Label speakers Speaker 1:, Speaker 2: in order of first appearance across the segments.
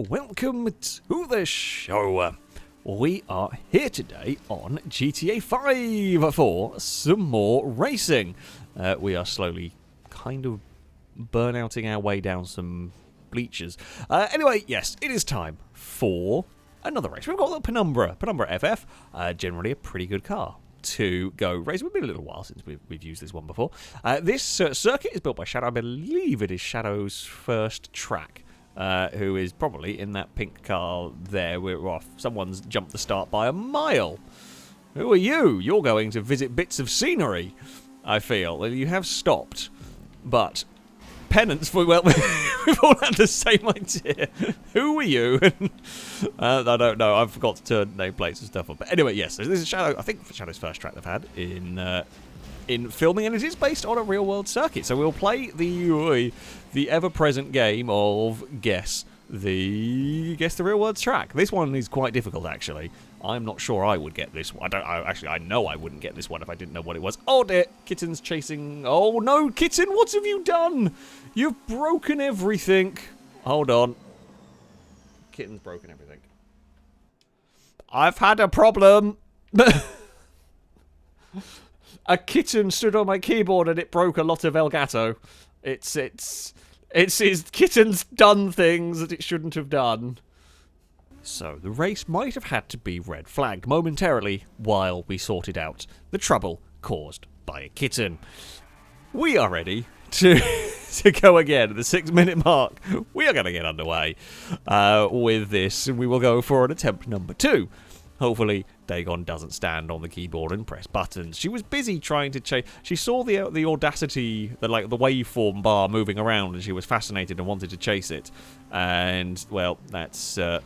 Speaker 1: welcome to the show. We are here today on GTA 5 for some more racing. We are slowly kind of burnouting our way down some bleachers. Anyway, yes, it is time for another race. We've got the Penumbra FF, generally a pretty good car to go race. It's been a little while since we've used this one before. This circuit is built by Shadow. I believe it is Shadow's first track. Who is probably in that pink car there. We're off. Someone's jumped the start by a mile. Who are you? You're going to visit bits of scenery, I feel. You have stopped. But penance for, well, we've all had the same idea. Who are you? I don't know. I forgot to turn nameplates and stuff on. But anyway, yes, this is Shadow. I think Shadow's first track they've had in filming, and it is based on a real-world circuit. So we'll play the ever-present game of guess the real-world track. This one is quite difficult, actually. I'm not sure I would get this one. I know I wouldn't get this one if I didn't know what it was. Oh dear, Kitten's chasing. Oh no, Kitten, what have you done? You've broken everything. Hold on. Kitten's broken everything. I've had a problem. A kitten stood on my keyboard and it broke a lot of Elgato. It's Kitten's done things that it shouldn't have done. So the race might have had to be red flagged momentarily while we sorted out the trouble caused by a kitten. We are ready to go again at the 6-minute mark. We are going to get underway with this, and we will go for an attempt number 2. Hopefully, Dagon doesn't stand on the keyboard and press buttons. She was busy trying to chase. She saw the audacity, the waveform bar moving around, and she was fascinated and wanted to chase it. And well, that's a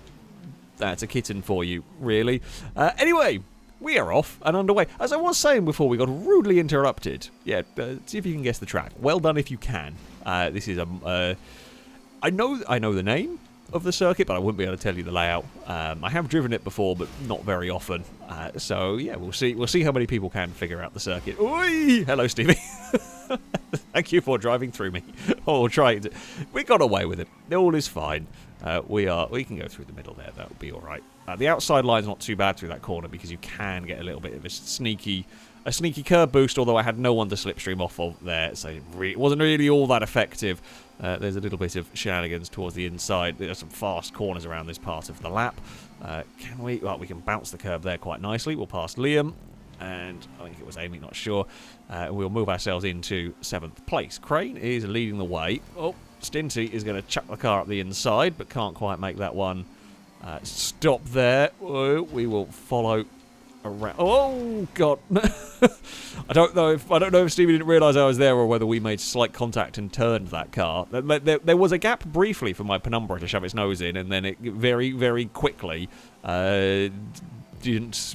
Speaker 1: kitten for you, really. Anyway, we are off and underway. As I was saying before, we got rudely interrupted. Yeah, see if you can guess the track. Well done if you can. This is I know the name of the circuit, but I wouldn't be able to tell you the layout. I have driven it before, but not very often. So yeah, we'll see how many people can figure out the circuit. Oi! Hello, Stevie. Thank you for driving through me. Oh, trying to. We got away with it. All is fine. We can go through the middle there. That'll be all right. The outside line's not too bad through that corner because you can get a little bit of a sneaky curb boost. Although I had no one to slipstream off of there, so it wasn't really all that effective. There's a little bit of shenanigans towards the inside. There's some fast corners around this part of the lap. Can we? Well, we can bounce the curb there quite nicely. We'll pass Liam, and I think it was Amy, not sure. We'll move ourselves into 7th place. Crane is leading the way. Oh, Stinty is going to chuck the car up the inside, but can't quite make that one stop there. Oh, we will follow around. Oh God! I don't know if Stevie didn't realise I was there, or whether we made slight contact and turned that car. There was a gap briefly for my Penumbra to shove its nose in, and then it very, very quickly didn't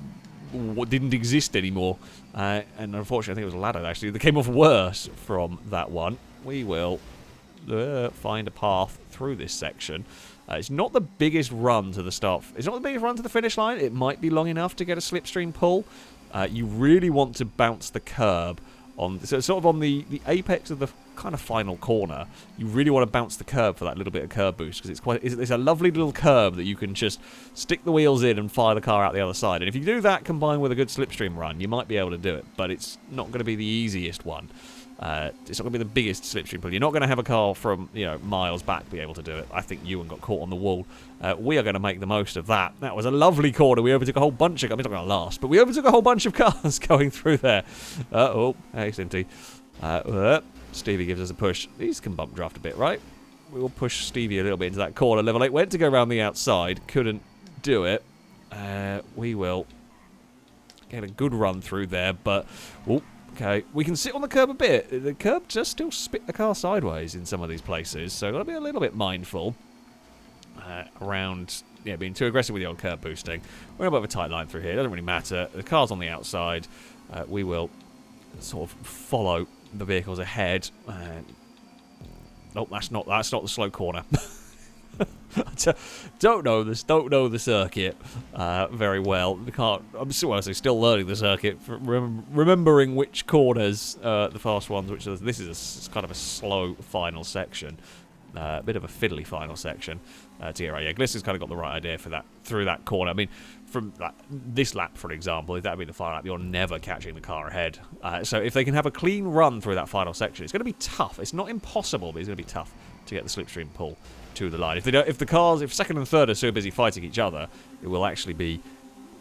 Speaker 1: exist anymore. And unfortunately, I think it was a ladder actually that came off worse from that one. We will find a path through this section. It's not the biggest run to the start. It's not the biggest run to the finish line. It might be long enough to get a slipstream pull. You really want to bounce the curb on, so sort of on the apex of the kind of final corner. You really want to bounce the curb for that little bit of curb boost, because it's a lovely little curb that you can just stick the wheels in and fire the car out the other side. And if you do that combined with a good slipstream run, you might be able to do it. But it's not going to be the easiest one. It's not going to be the biggest slipstream pull. You're not going to have a car from miles back be able to do it. I think Ewan got caught on the wall. We are going to make the most of that. That was a lovely corner. We overtook a whole bunch of. I mean, it's not going to last, but we overtook a whole bunch of cars going through there. Oh, hey, Stinty. Stevie gives us a push. These can bump draft a bit, right? We will push Stevie a little bit into that corner. Level 8 went to go around the outside. Couldn't do it. We will get a good run through there, but. Oh, okay, we can sit on the curb a bit. The curb just still spit the car sideways in some of these places, so got to be a little bit mindful around being too aggressive with the old curb boosting. We're a bit of a tight line through here. Doesn't really matter. The car's on the outside. We will sort of follow the vehicles ahead. Nope, that's not the slow corner. Don't know the circuit very well. I'm still learning the circuit, remembering which corners the fast ones. This is kind of a slow final section. A bit of a fiddly final section to get right. Yeah, Glister's kind of got the right idea for that through that corner. I mean, from this lap, for example, if that be the final lap, you're never catching the car ahead. So if they can have a clean run through that final section, it's going to be tough. It's not impossible, but it's going to be tough to get the slipstream pull to the line. If second and third are so busy fighting each other, it will actually be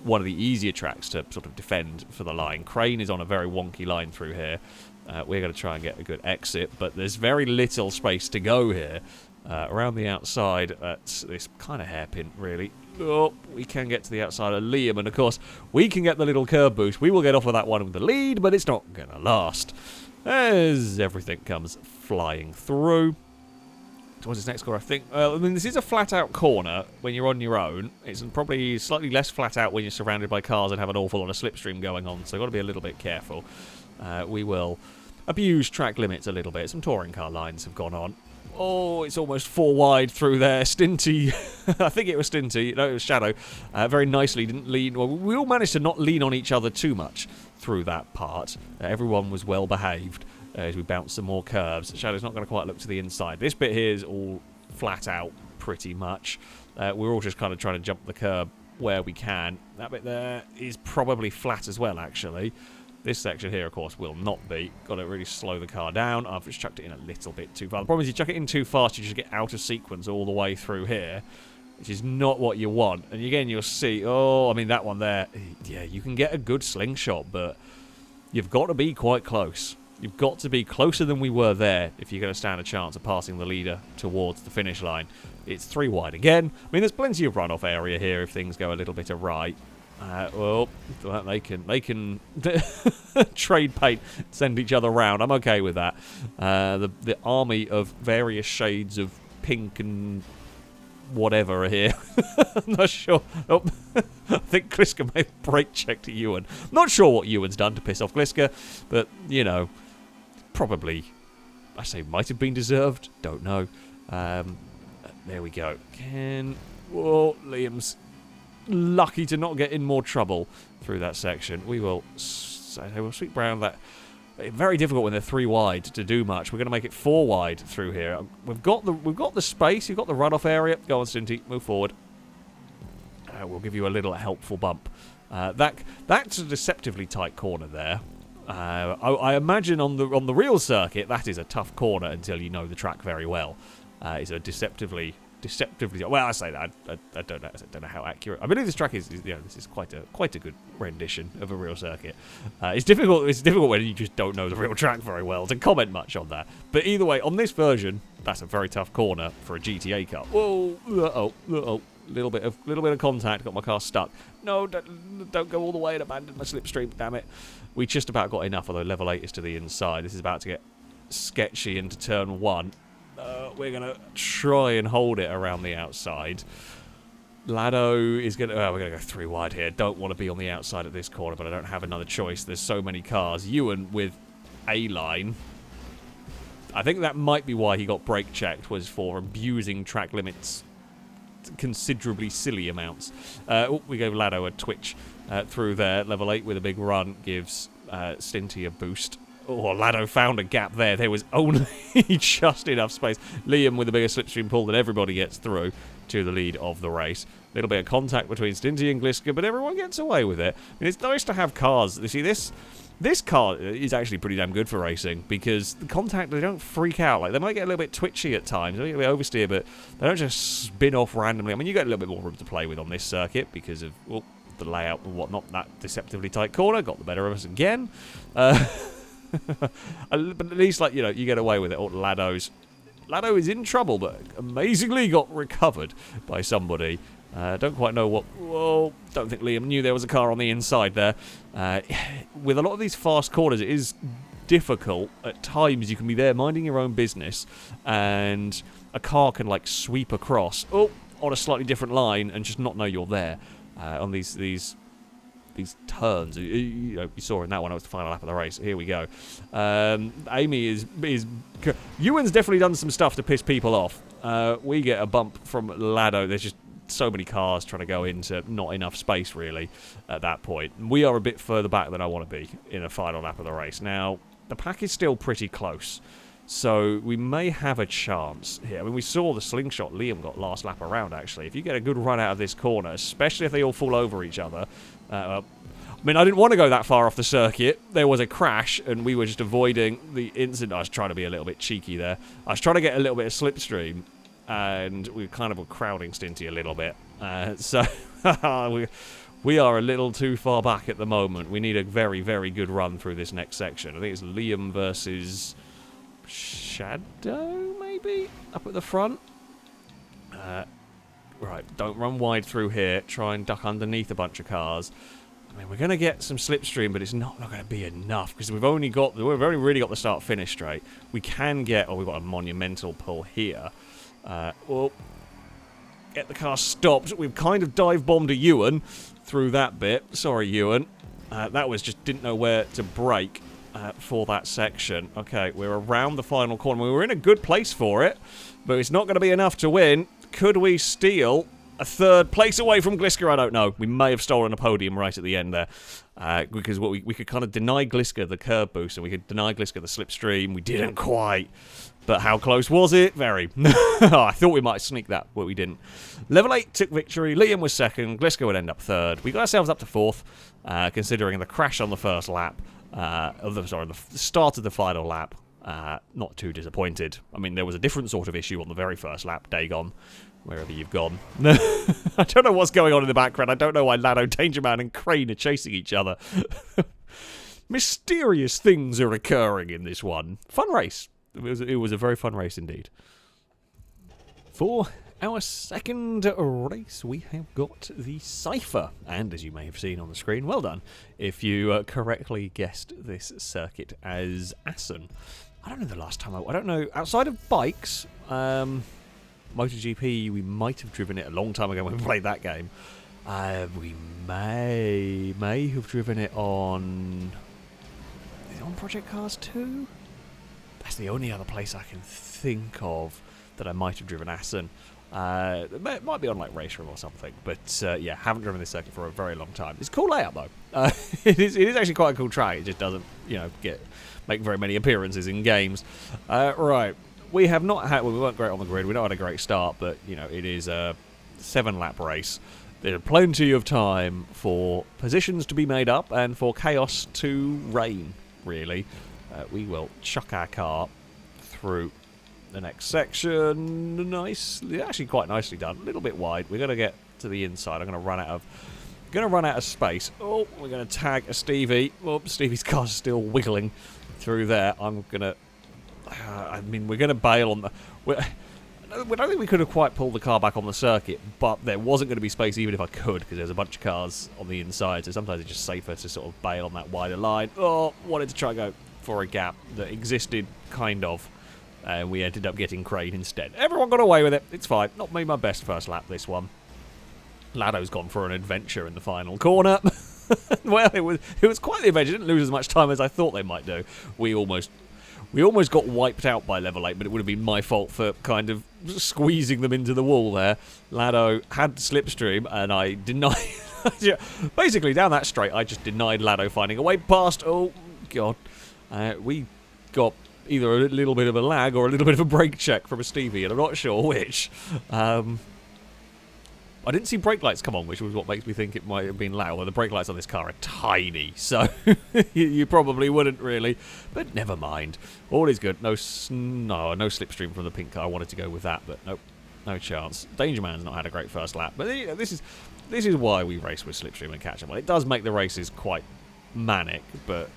Speaker 1: one of the easier tracks to sort of defend for the line. Crane is on a very wonky line through here. We're going to try and get a good exit, but there's very little space to go here. Around the outside, it's kind of hairpin, really. Oh, we can get to the outside of Liam, and of course, we can get the little curb boost. We will get off of that one with the lead, but it's not going to last, as everything comes flying through. Towards this next corner, I think. I mean, this is a flat-out corner when you're on your own. It's probably slightly less flat-out when you're surrounded by cars and have an awful lot of slipstream going on, so you've got to be a little bit careful. We will abuse track limits a little bit. Some touring car lines have gone on. Oh, it's almost 4 wide through there. Stinty, I think it was Stinty. No, it was Shadow. Very nicely didn't lean. Well, we all managed to not lean on each other too much through that part. Everyone was well behaved as we bounce some more curves. Shadow's not going to quite look to the inside. This bit here is all flat out pretty much. We're all just kind of trying to jump the curb where we can. That bit there is probably flat as well, actually. This section here, of course, will not be. Got to really slow the car down. I've just chucked it in a little bit too far. The problem is you chuck it in too fast, you just get out of sequence all the way through here, which is not what you want. And again, you'll see, oh, I mean, that one there, yeah, you can get a good slingshot, but you've got to be quite close. You've got to be closer than we were there if you're going to stand a chance of passing the leader towards the finish line. It's 3 wide again. I mean, there's plenty of runoff area here if things go a little bit awry. Well, they can trade paint, send each other round. I'm okay with that. The army of various shades of pink and whatever are here. I'm not sure. Oh, I think Gliska may have brake checked Ewan. Not sure what Ewan's done to piss off Gliska, but, you know, probably, I say might have been deserved. Don't know. There we go. Whoa, Liam's lucky to not get in more trouble through that section. We'll sweep round that. Very difficult when they're 3 wide to do much. We're going to make it 4 wide through here. We've got the space. We've got the runoff area. Go on, Stinty. Move forward. We'll give you a little helpful bump. That's a deceptively tight corner there. I imagine on the real circuit that is a tough corner until you know the track very well. It's a deceptively. Well, I say that I don't know how accurate. I believe this track is this is quite a good rendition of a real circuit. It's difficult when you just don't know the real track very well to comment much on that. But either way, on this version, that's a very tough corner for a GTA car. Whoa, little bit of contact, got my car stuck. No, don't go all the way and abandon my slipstream. Damn it, we just about got enough. Although level 8 is to the inside. This is about to get sketchy into turn 1. We're going to try and hold it around the outside. Lado is going to... we're going to go 3 wide here. Don't want to be on the outside of this corner, but I don't have another choice. There's so many cars. Ewan with A-line. I think that might be why he got brake checked, was for abusing track limits considerably silly amounts. We gave Lado a twitch through there. Level 8 with a big run gives Stinty a boost. Oh, Lado found a gap there. There was only just enough space. Liam with a bigger slipstream pull than everybody gets through to the lead of the race. A little bit of contact between Stinty and Gliska, but everyone gets away with it. And it's nice to have cars. You see, this car is actually pretty damn good for racing because the contact, they don't freak out. Like, they might get a little bit twitchy at times, they might get a bit oversteer, but they don't just spin off randomly. I mean, you get a little bit more room to play with on this circuit because of the layout and whatnot. That deceptively tight corner got the better of us again. But at least, like, you get away with it. Lado is in trouble, but amazingly got recovered by somebody. Don't quite know what... Well, don't think Liam knew there was a car on the inside there. With a lot of these fast corners, it is difficult. At times, you can be there minding your own business, and a car can, like, sweep across on a slightly different line and just not know you're there on these turns. You saw in that one, it was the final lap of the race. Here we go. Amy is Ewan's definitely done some stuff to piss people off. We get a bump from Lado. There's just so many cars trying to go into not enough space, really, at that point. We are a bit further back than I want to be in a final lap of the race. Now, the pack is still pretty close, So we may have a chance here. I mean, we saw the slingshot Liam got last lap around, actually. If you get a good run out of this corner, especially if they all fall over each other. I mean, I didn't want to go that far off the circuit. There was a crash, and we were just avoiding the incident. I was trying to be a little bit cheeky there. I was trying to get a little bit of slipstream, and we kind of were crowding Stinty a little bit. So we are a little too far back at the moment. We need a very, very good run through this next section. I think it's Liam versus Shadow, maybe? Up at the front? Right, don't run wide through here. Try and duck underneath a bunch of cars. I mean, we're going to get some slipstream, but it's not going to be enough because we've only really got the start-finish straight. We can get... Oh, we've got a monumental pull here. Well, get the car stopped. We've kind of dive-bombed a Ewan through that bit. Sorry, Ewan. That was just didn't know where to brake for that section. Okay, we're around the final corner. We were in a good place for it, but it's not going to be enough to win. Could we steal a third place away from Gliska? I don't know. We may have stolen a podium right at the end there. Because we could kind of deny Gliska the curb boost, and we could deny Gliska the slipstream. We didn't quite. But how close was it? Very. I thought we might sneak that, but we didn't. Level 8 took victory. Liam was second. Gliska would end up third. We got ourselves up to fourth, considering the crash on the first lap. The start of the final lap. Not too disappointed. I mean, there was a different sort of issue on the very first lap, Dagon. Wherever you've gone. I don't know what's going on in the background. I don't know why Lado, Dangerman, and Crane are chasing each other. Mysterious things are occurring in this one. Fun race. It was a very fun race indeed. For our second race, we have got the Cypher. And as you may have seen on the screen, well done if you correctly guessed this circuit as Assen. I don't know the last time I don't know. Outside of bikes, MotoGP, we might have driven it a long time ago when we played that game. We may have driven it on... Is it on Project Cars 2? That's the only other place I can think of that I might have driven Assen. It might be on like Race Room or something, but yeah, haven't driven this circuit for a very long time. It's a cool layout though. It is actually quite a cool track. It just doesn't, make very many appearances in games. Right. We have not had... Well, we weren't great on the grid. We not had a great start, but, it is a 7-lap race. There's plenty of time for positions to be made up and for chaos to reign, really. We will chuck our car through the next section. Nice. Actually, quite nicely done. A little bit wide. We're going to get to the inside. I'm going to run out of space. Oh, we're going to tag a Stevie. Oh, Stevie's car's still wiggling through there. I'm going to... we're going to bail on the... I don't think we could have quite pulled the car back on the circuit, but there wasn't going to be space even if I could, because there's a bunch of cars on the inside, so sometimes it's just safer to sort of bail on that wider line. Oh, wanted to try and go for a gap that existed, kind of, and we ended up getting Crane instead. Everyone got away with it. It's fine. Not made my best first lap, this one. Lado's gone for an adventure in the final corner. Well, it was quite the adventure. Didn't lose as much time as I thought they might do. We almost got wiped out by level 8, but it would have been my fault for kind of squeezing them into the wall there. Lado had slipstream, and I denied... Basically, down that straight, I just denied Lado finding a way past. Oh, God. We got either a little bit of a lag or a little bit of a brake check from a Stevie, and I'm not sure which. I didn't see brake lights come on, which was what makes me think it might have been loud. Well, the brake lights on this car are tiny, so you probably wouldn't really. But never mind. All is good. No slipstream from the pink car. I wanted to go with that, but nope, no chance. Dangerman's not had a great first lap, but this is why we race with slipstream and catch-up. Well, it does make the races quite manic, but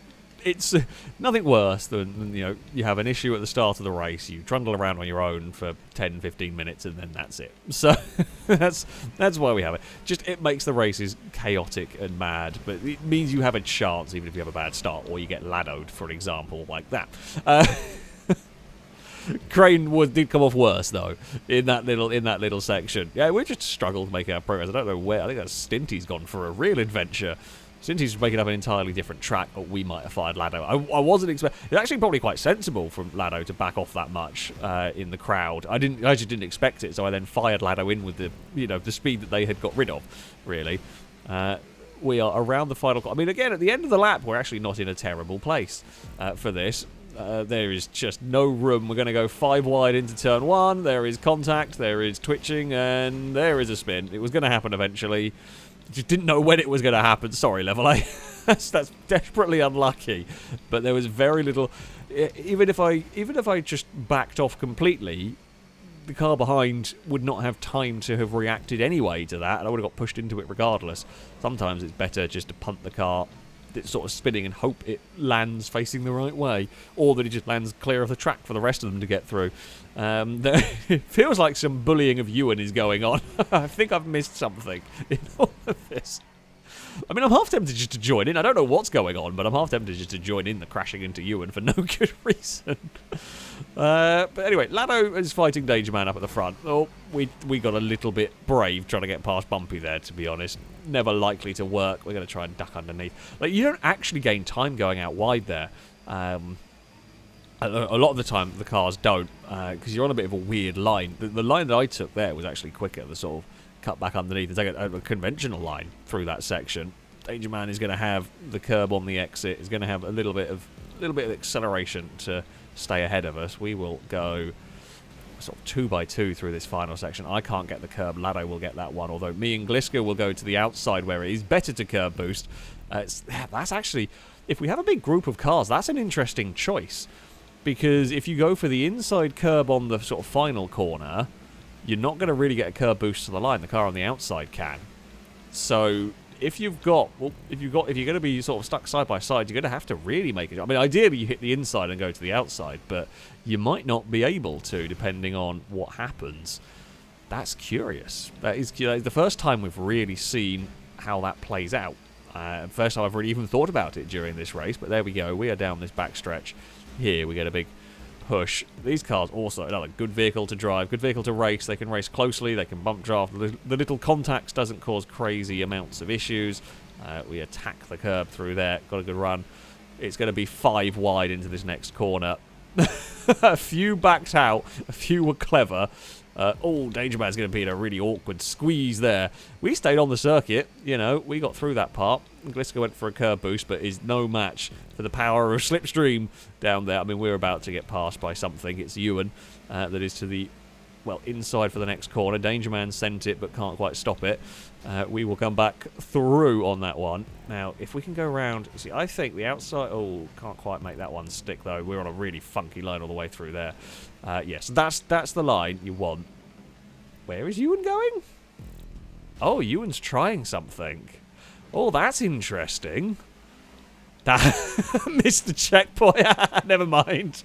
Speaker 1: it's nothing worse than, you have an issue at the start of the race, you trundle around on your own for 10, 15 minutes, and then that's it. So that's why we have it. Just, it makes the races chaotic and mad, but it means you have a chance even if you have a bad start, or you get ladoed, for example, like that. Crane did come off worse though in that little section. Yeah, we just struggled making our progress. I don't know where. I think that Stinty's gone for a real adventure. Stinty's making up an entirely different track, or we might have fired Lado. I wasn't expecting... It's actually probably quite sensible from Lado to back off that much in the crowd. I just didn't expect it, so I then fired Lado in with the the speed that they had got rid of, really. We are around the final... I mean, again, at the end of the lap, we're actually not in a terrible place for this. There is just no room. We're going to go 5 wide into turn 1. There is contact, there is twitching, and there is a spin. It was going to happen eventually. Just didn't know when it was going to happen. Sorry, level A. that's desperately unlucky. But there was very little. Even if I just backed off completely, the car behind would not have time to have reacted anyway to that, and I would have got pushed into it regardless. Sometimes it's better just to punt the car that's sort of spinning and hope it lands facing the right way, or that it just lands clear of the track for the rest of them to get through. It feels like some bullying of Ewan is going on. I think I've missed something in all of this. I mean, I'm half tempted just to join in. I don't know what's going on, but I'm half tempted just to join in the crashing into Ewan for no good reason. But anyway, Lado is fighting Danger Man up at the front. Oh, we got a little bit brave trying to get past Bumpy there, to be honest. Never likely to work. We're going to try and duck underneath. Like, you don't actually gain time going out wide there. A lot of the time, the cars don't, because you're on a bit of a weird line. The line that I took there was actually quicker, the sort of cut back underneath and take a conventional line through that section. Danger Man is going to have the curb on the exit. Is going to have a little bit of acceleration to stay ahead of us. We will go sort of 2x2 through this final section. I can't get the curb. Lado will get that one, although me and Gliska will go to the outside where it is better to curb boost. That's actually, if we have a big group of cars, that's an interesting choice, because if you go for the inside curb on the sort of final corner, you're not going to really get a curb boost to the line. The car on the outside can. So if you're going to be sort of stuck side by side, you're going to have to really make it. I mean, ideally you hit the inside and go to the outside, but you might not be able to, depending on what happens. That's curious. That is the first time we've really seen how that plays out. First time I've really even thought about it during this race, but there we go. We are down this backstretch. Here we get a big push. These cars also another good vehicle to drive, good vehicle to race. They can race closely, they can bump draft. The little contacts doesn't cause crazy amounts of issues. We attack the curb through there, got a good run. It's going to be 5 wide into this next corner. A few backed out, a few were clever. Danger Man's going to be in a really awkward squeeze there. We stayed on the circuit, we got through that part. Gliska went for a curb boost, but is no match for the power of Slipstream down there. I mean, we're about to get passed by something. It's Ewan that is to the, inside for the next corner. Danger Man sent it, but can't quite stop it. We will come back through on that one. Now, if we can go around... See, I think the outside... Oh, can't quite make that one stick, though. We're on a really funky line all the way through there. Yes, that's the line you want. Where is Ewan going? Oh, Ewan's trying something. Oh, that's interesting. Missed the checkpoint. Never mind.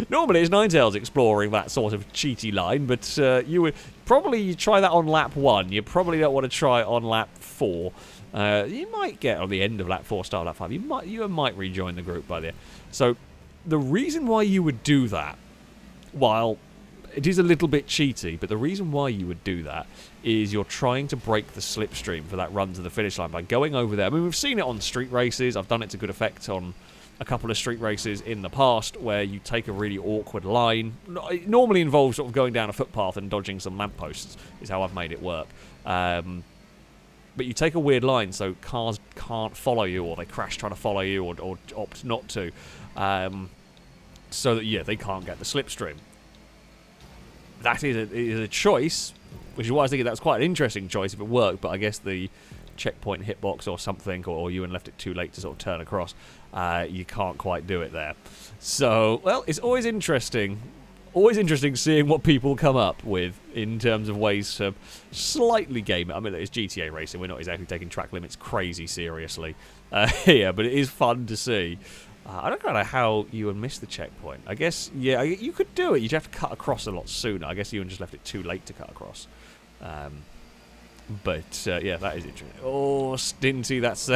Speaker 1: Normally it's Ninetales exploring that sort of cheaty line, but you would probably try that on lap 1. You probably don't want to try it on lap 4. You might get on the end of lap 4, start lap 5. You might rejoin the group by there. So the reason why you would do that, while it is a little bit cheaty, but the reason why you would do that is you're trying to break the slipstream for that run to the finish line by going over there. I mean, we've seen it on street races. I've done it to good effect on a couple of street races in the past where you take a really awkward line. It normally involves sort of going down a footpath and dodging some lampposts is how I've made it work. But you take a weird line so cars can't follow you, or they crash trying to follow you, or opt not to. So that, they can't get the slipstream. That is a choice, which is why I was thinking that's quite an interesting choice if it worked, but I guess the checkpoint hitbox or something, or Ewan left it too late to sort of turn across, you can't quite do it there. So, it's always interesting seeing what people come up with in terms of ways to slightly game it. I mean, it's GTA racing, we're not exactly taking track limits crazy seriously here, but it is fun to see. I don't know how Ewan missed the checkpoint. I guess, you could do it. You'd have to cut across a lot sooner. I guess Ewan just left it too late to cut across. But that is interesting. Oh, Stinty, that's...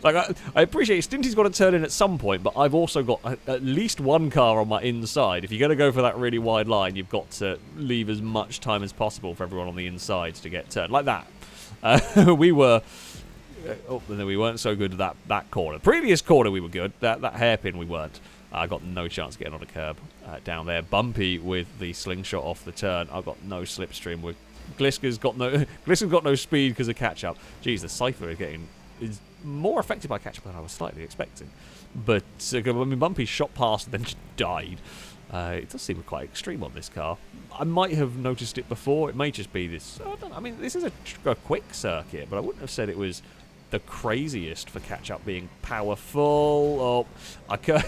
Speaker 1: I appreciate Stinty's got to turn in at some point, but I've also got at least one car on my inside. If you're going to go for that really wide line, you've got to leave as much time as possible for everyone on the inside to get turned. Like that. We were... and then we weren't so good at that corner. Previous corner we were good. That hairpin we weren't. I got no chance getting on a curb down there. Bumpy with the slingshot off the turn. I've got no slipstream. Gliska's got no speed because of catch up. Jeez, the Cypher is more affected by catch-up than I was slightly expecting. But, I mean, Bumpy shot past and then just died. It does seem quite extreme on this car. I might have noticed it before. It may just be this... I mean, this is a quick circuit, but I wouldn't have said it was the craziest for catch-up being powerful. Oh,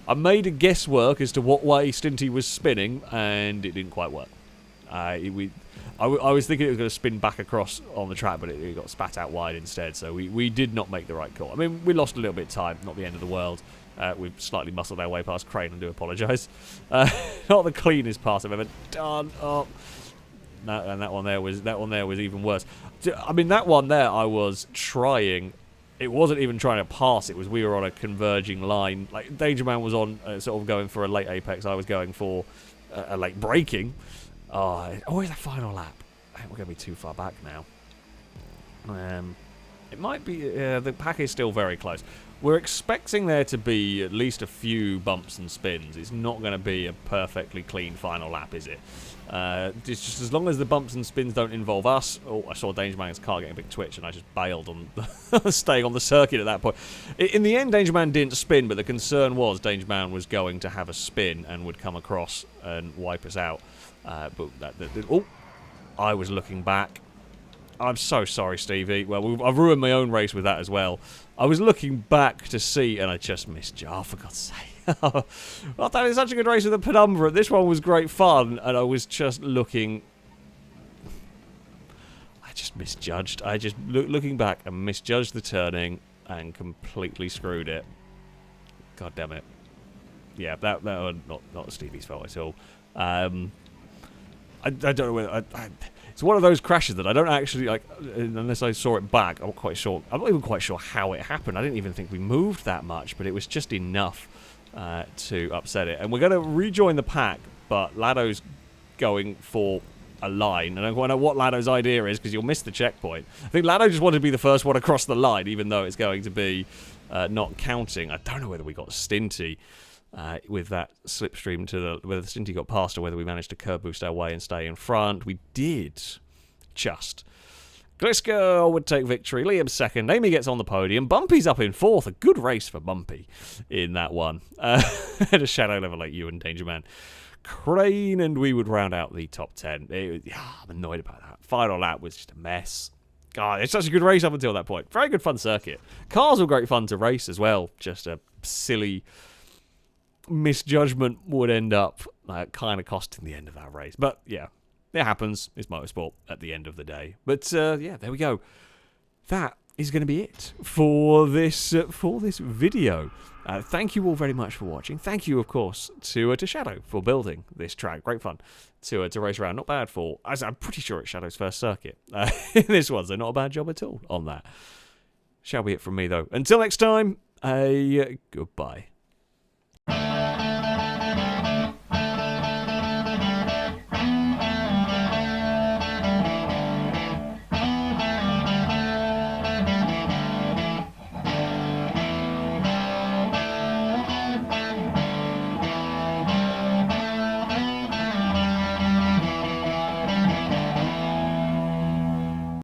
Speaker 1: I made a guesswork as to what way Stinty was spinning, and it didn't quite work. I was thinking it was going to spin back across on the track, but it got spat out wide instead, so we did not make the right call. I mean, we lost a little bit of time, not the end of the world. We've slightly muscled our way past Crane, and do apologise. Not the cleanest pass I've ever done. Oh. No, and that one there was even worse. I mean, that one there, I was trying. It wasn't even trying to pass. It was we were on a converging line. Like Danger Man was on sort of going for a late apex. I was going for a late braking. Where's the final lap? I think we're going to be too far back now. It might be. The pack is still very close. We're expecting there to be at least a few bumps and spins. It's not going to be a perfectly clean final lap, is it? Just as long as the bumps and spins don't involve us. Oh, I saw Danger Man's car getting a big twitch, and I just bailed on staying on the circuit at that point. In the end, Danger Man didn't spin, but the concern was Danger Man was going to have a spin and would come across and wipe us out. I was looking back. I'm so sorry, Stevie. Well, I've ruined my own race with that as well. I was looking back to see, and I just misjudged. Oh, for God's sake. I thought it was such a good race with the Penumbra. This one was great fun, and I was just looking... I just misjudged. I just, looking back, and misjudged the turning, and completely screwed it. God damn it. Yeah, that was not Stevie's fault at all. I don't know whether... It's one of those crashes that I don't actually, like, unless I saw it back, I'm not even quite sure how it happened. I didn't even think we moved that much, but it was just enough to upset it. And we're going to rejoin the pack, but Lado's going for a line. And I don't know what Lado's idea is, because you'll miss the checkpoint. I think Lado just wanted to be the first one across the line, even though it's going to be not counting. I don't know whether we got Stinty. With that slipstream whether the Stinty got past or whether we managed to curb boost our way and stay in front. We did. Just. Gliska would take victory. Liam's second. Amy gets on the podium. Bumpy's up in fourth. A good race for Bumpy in that one. And a shadow level like you and Danger Man. Crane, and we would round out the top 10. I'm annoyed about that. Final lap was just a mess. God, it's such a good race up until that point. Very good fun circuit. Cars were great fun to race as well. Just a silly... misjudgment would end up kind of costing the end of that race. But yeah, it happens. It's motorsport at the end of the day. But yeah, there we go. That is going to be it for this video. Thank you all very much for watching. Thank you, of course, to Shadow for building this track. Great fun to race around. Not bad for, as I'm pretty sure it's Shadow's first circuit. This one, so not a bad job at all on that. Shall be it from me though. Until next time, goodbye.